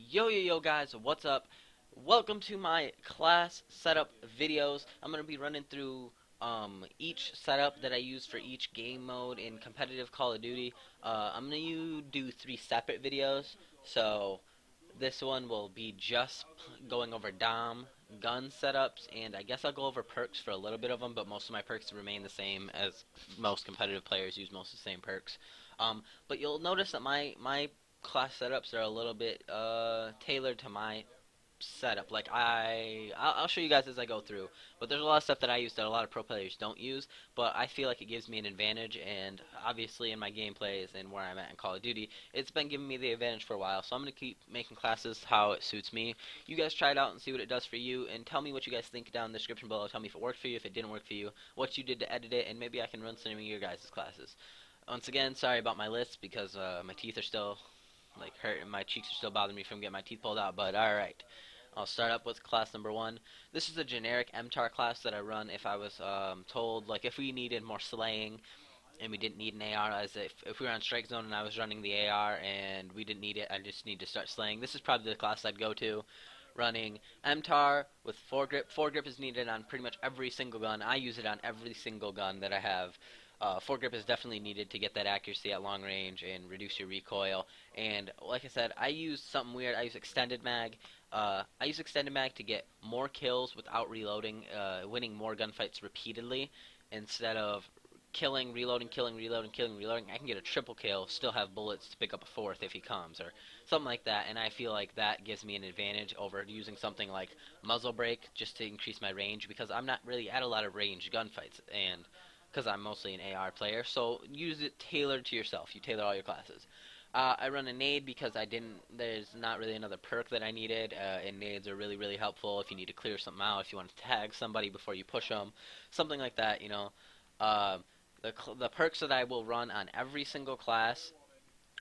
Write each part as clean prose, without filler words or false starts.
Yo guys, what's up? Welcome to my class setup videos. I'm going to be running through each setup that I use for each game mode in competitive Call of Duty. I'm going to do three separate videos. So this one will be just going over gun setups, and I guess I'll go over perks for a little bit of them, but most of my perks remain the same as most competitive players use most of the same perks. But you'll notice that my class setups are a little bit tailored to my setup. Like I'll show you guys as I go through. But there's a lot of stuff that I use that a lot of pro players don't use. But I feel like it gives me an advantage, and obviously in my gameplays and where I'm at in Call of Duty, it's been giving me the advantage for a while. So I'm gonna keep making classes how it suits me. You guys try it out and see what it does for you, and tell me what you guys think down in the description below. Tell me if it worked for you, if it didn't work for you, what you did to edit it, and maybe I can run some of your guys' classes. Once again, sorry about my lips because my teeth are still like hurting. My cheeks are still bothering me from getting my teeth pulled out. But all right. I'll start up with class number one. This is a generic MTAR class that I run if I was told, like, if we needed more slaying and we didn't need an AR, as if we were on strike zone and I was running the AR and we didn't need it, I just need to start slaying. This is probably the class I'd go to, running MTAR with foregrip. Foregrip is needed on pretty much every single gun. I use it on every single gun that I have. Foregrip is definitely needed to get that accuracy at long range and reduce your recoil. And like I said, I use something weird. I use extended mag. I use extended mag to get more kills without reloading, winning more gunfights repeatedly instead of killing, reloading, killing, reloading, killing, reloading. I can get a triple kill, still have bullets to pick up a fourth if he comes, or something like that. And I feel like that gives me an advantage over using something like muzzle brake just to increase my range, because I'm not really at a lot of range gunfights, and because I'm mostly an AR player. So use it tailored to yourself. You tailor all your classes. I run a nade because there's not really another perk that I needed, and nades are really, really helpful if you need to clear something out, if you want to tag somebody before you push them, something like that, you know. Uh, the perks that I will run on every single class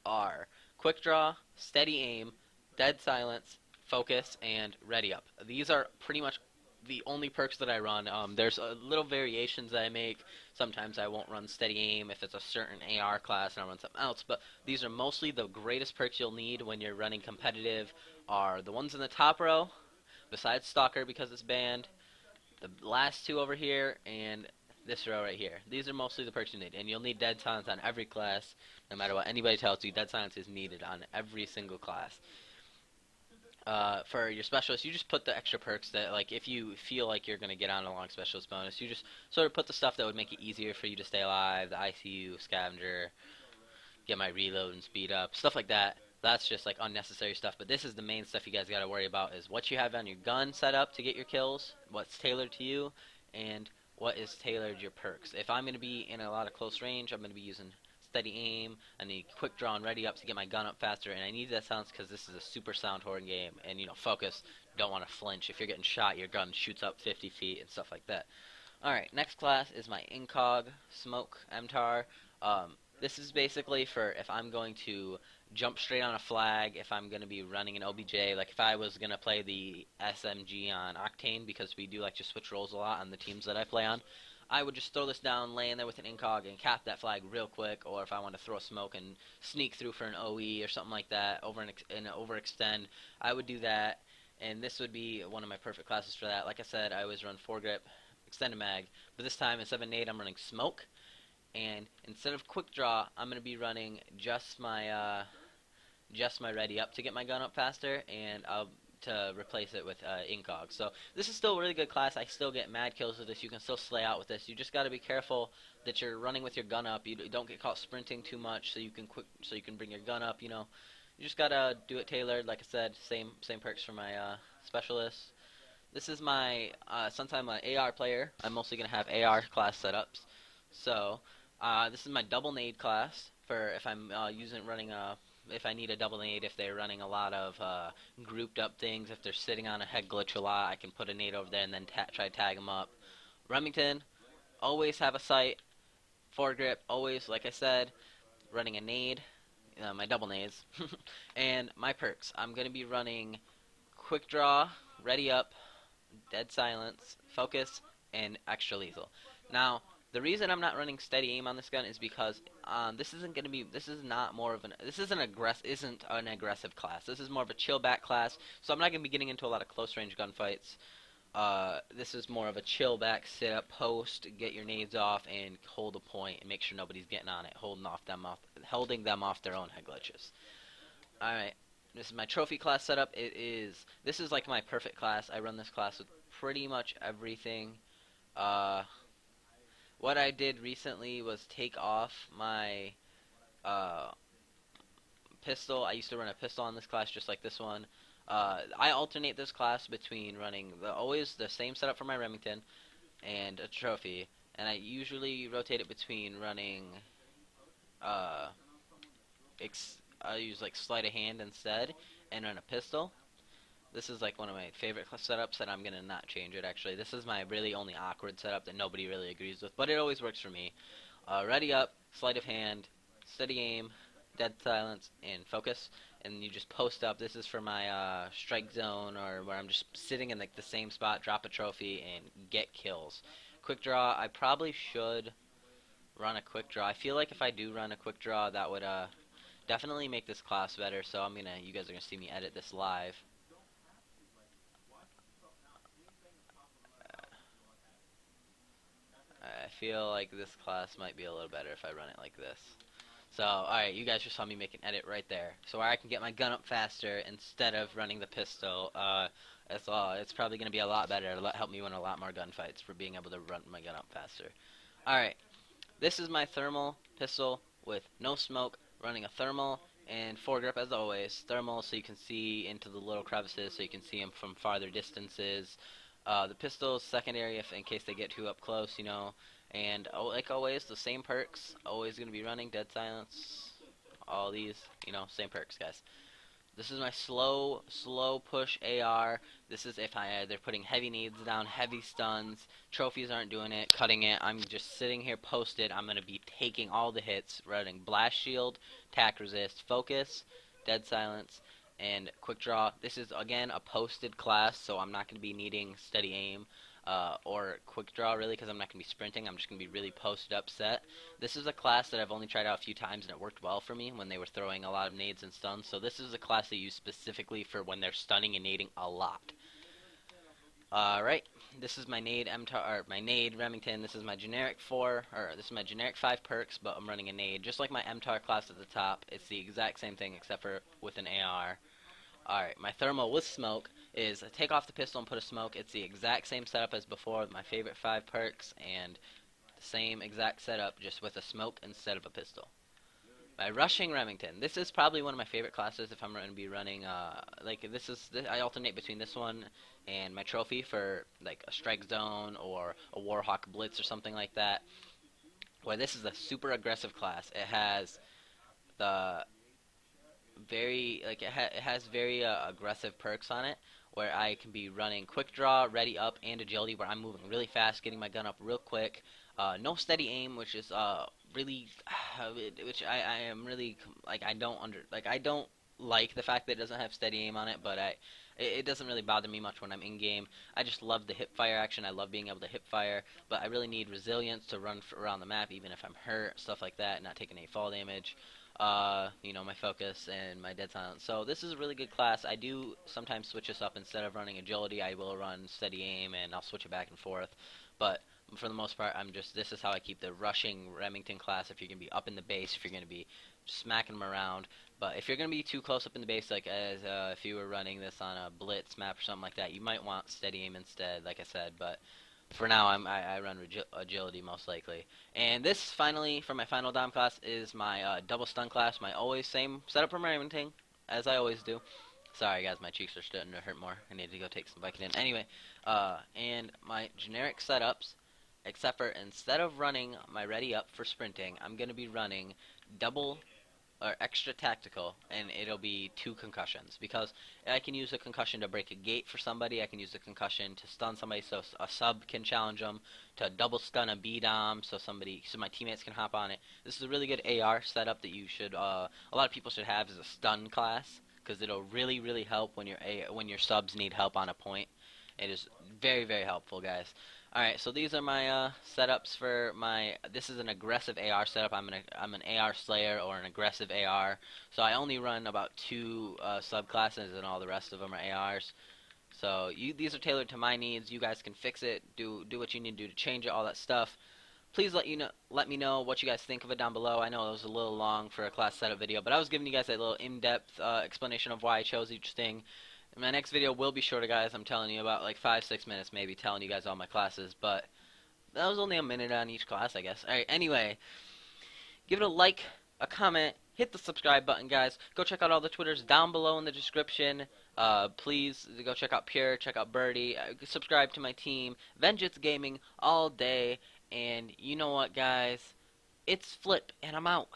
are quick draw, steady aim, dead silence, focus, and ready up. These are pretty much the only perks that I run. There's little variations that I make. Sometimes I won't run steady aim if it's a certain AR class, and I'll run something else. But these are mostly the greatest perks you'll need when you're running competitive. Are the ones in the top row, besides Stalker because it's banned, the last two over here, and this row right here. These are mostly the perks you need, and you'll need dead silence on every class. No matter what anybody tells you, dead silence is needed on every single class. For your specialist, you just put the extra perks that, like, if you feel like you're going to get on a long specialist bonus, you just sort of put the stuff that would make it easier for you to stay alive, the ICU, scavenger, get my reload and speed up, stuff like that. That's just, like, unnecessary stuff, but this is the main stuff you guys got to worry about, is what you have on your gun set up to get your kills, what's tailored to you, and what is tailored your perks. If I'm going to be in a lot of close range, I'm going to be using steady aim. I need quick draw and ready up to get my gun up faster, and I need that silence because this is a super sound horn game. And, you know, focus, don't want to flinch. If you're getting shot, your gun shoots up 50 feet and stuff like that. Alright, next class is my Incog Smoke MTAR. This is basically for if I'm going to jump straight on a flag, if I'm going to be running an OBJ, like if I was going to play the SMG on Octane, because we do like to switch roles a lot on the teams that I play on, I would just throw this down, lay in there with an incog, and cap that flag real quick. Or if I want to throw a smoke and sneak through for an OE or something like that, and overextend, I would do that. And this would be one of my perfect classes for that. Like I said, I always run foregrip, extended mag, but this time instead of a nade, I'm running smoke. And instead of quick draw, I'm going to be running just my ready up to get my gun up faster, and to replace it with incog. So this is still a really good class. I still get mad kills with this. You can still slay out with this. You just got to be careful that you're running with your gun up. You don't get caught sprinting too much, so you can bring your gun up. You know, you just gotta do it tailored. Like I said, same perks for my specialists. This is my since I'm an AR player, I'm mostly gonna have AR class setups. So this is my double nade class for if I'm running a if I need a double nade, if they're running a lot of grouped up things, if they're sitting on a head glitch a lot, I can put a nade over there and then try to tag them up. Remington, always have a sight. Foregrip, always, like I said, running a nade. my double nades, and my perks. I'm gonna be running quick draw, ready up, dead silence, focus, and extra lethal. Now, the reason I'm not running steady aim on this gun is because this isn't gonna be. This is not more of an. This isn't an aggressive class. This is more of a chill back class. So I'm not gonna be getting into a lot of close range gunfights. This is more of a chill back, sit up, post, get your nades off, and hold a point, and make sure nobody's getting on it, holding them off their own head glitches. All right, this is my trophy class setup. This is like my perfect class. I run this class with pretty much everything. Uh, what I did recently was take off my uh, pistol. I used to run a pistol on this class just like this one. I alternate this class between running always the same setup for my Remington and a trophy, and I usually rotate it between running. Uh, I use like sleight of hand instead, and run a pistol. This is like one of my favorite setups, and I'm gonna not change it. Actually, this is my really only awkward setup that nobody really agrees with, but it always works for me. Ready up, sleight of hand, steady aim, dead silence, and focus. And you just post up. This is for my strike zone, or where I'm just sitting in like the same spot, drop a trophy, and get kills. Quick draw. I probably should run a quick draw. I feel like if I do run a quick draw, that would definitely make this class better. So you guys are gonna see me edit this live. I feel like this class might be a little better if I run it like this. So, alright, you guys just saw me make an edit right there. So where I can get my gun up faster instead of running the pistol, it's probably going to be a lot better. It'll help me win a lot more gunfights for being able to run my gun up faster. Alright, this is my thermal pistol with no smoke, running a thermal and foregrip as always. Thermal so you can see into the little crevices, so you can see them from farther distances. The pistol's secondary in case they get too up close, And like always, the same perks. Always going to be running dead silence. All these, same perks, guys. This is my slow push AR. This is if they're putting heavy nades down, heavy stuns. Trophies aren't doing it, cutting it. I'm just sitting here posted. I'm going to be taking all the hits, running blast shield, tack resist, focus, dead silence, and quick draw. This is again a posted class, so I'm not going to be needing steady aim or quick draw really, because I'm not going to be sprinting. I'm just going to be really posted up set. This is a class that I've only tried out a few times, and it worked well for me when they were throwing a lot of nades and stuns. So this is a class they use specifically for when they're stunning and nading a lot. Alright, this is my nade my nade Remington. This is my generic 5 perks, but I'm running a nade. Just like my MTAR class at the top, it's the exact same thing except for with an AR. Alright, my thermal with smoke is take off the pistol and put a smoke. It's the exact same setup as before with my favorite 5 perks, and the same exact setup just with a smoke instead of a pistol. My rushing Remington. This is probably one of my favorite classes if I'm going to be running, I alternate between this one and my trophy for like a strike zone or a Warhawk Blitz or something like that. Where this is a super aggressive class. It has the it has very aggressive perks on it, where I can be running quick draw, ready up, and agility, where I'm moving really fast, getting my gun up real quick. No steady aim, which is really, which I am really I don't like the fact that it doesn't have steady aim on it, but it doesn't really bother me much when I'm in game. I just love the hip fire action. I love being able to hip fire, but I really need resilience to run around the map, even if I'm hurt, stuff like that, not taking any fall damage. My focus and my dead silence. So this is a really good class. I do sometimes switch this up. Instead of running agility, I will run steady aim, and I'll switch it back and forth. But for the most part, this is how I keep the rushing Remington class. If you're going to be up in the base, if you're going to be smacking them around. But if you're going to be too close up in the base, like if you were running this on a blitz map or something like that, you might want steady aim instead, like I said. But for now, I run agility most likely. And this, finally, for my final Dom class, is my double stun class. My always same setup for my Remington, as I always do. Sorry, guys, my cheeks are starting to hurt more. I need to go take some Vicodin. Anyway, and my generic setups, except for instead of running my ready up for sprinting, I'm going to be running double or extra tactical, and it'll be 2 concussions because I can use a concussion to break a gate for somebody. I can use a concussion to stun somebody, so a sub can challenge them. To double stun a B dom, so my teammates can hop on it. This is a really good AR setup that you should, a lot of people should have, is a stun class because it'll really help when your subs need help on a point. It is very helpful, guys. Alright, so these are my setups for my. This is an aggressive AR setup. I'm an AR Slayer or an aggressive AR. So I only run about 2 subclasses, and all the rest of them are ARs. So these are tailored to my needs. You guys can fix it. Do what you need to do to change it. All that stuff. Please let me know what you guys think of it down below. I know it was a little long for a class setup video, but I was giving you guys a little in-depth explanation of why I chose each thing. My next video will be shorter, guys. I'm telling you, about like 5-6 minutes maybe, telling you guys all my classes, but that was only a minute on each class, I guess. Alright, anyway, give it a like, a comment, hit the subscribe button, guys. Go check out all the Twitters down below in the description. Please go check out Pure, check out Birdie, subscribe to my team, Vengeance Gaming all day, and you know what, guys? It's Flip, and I'm out.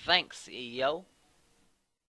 Thanks, yo.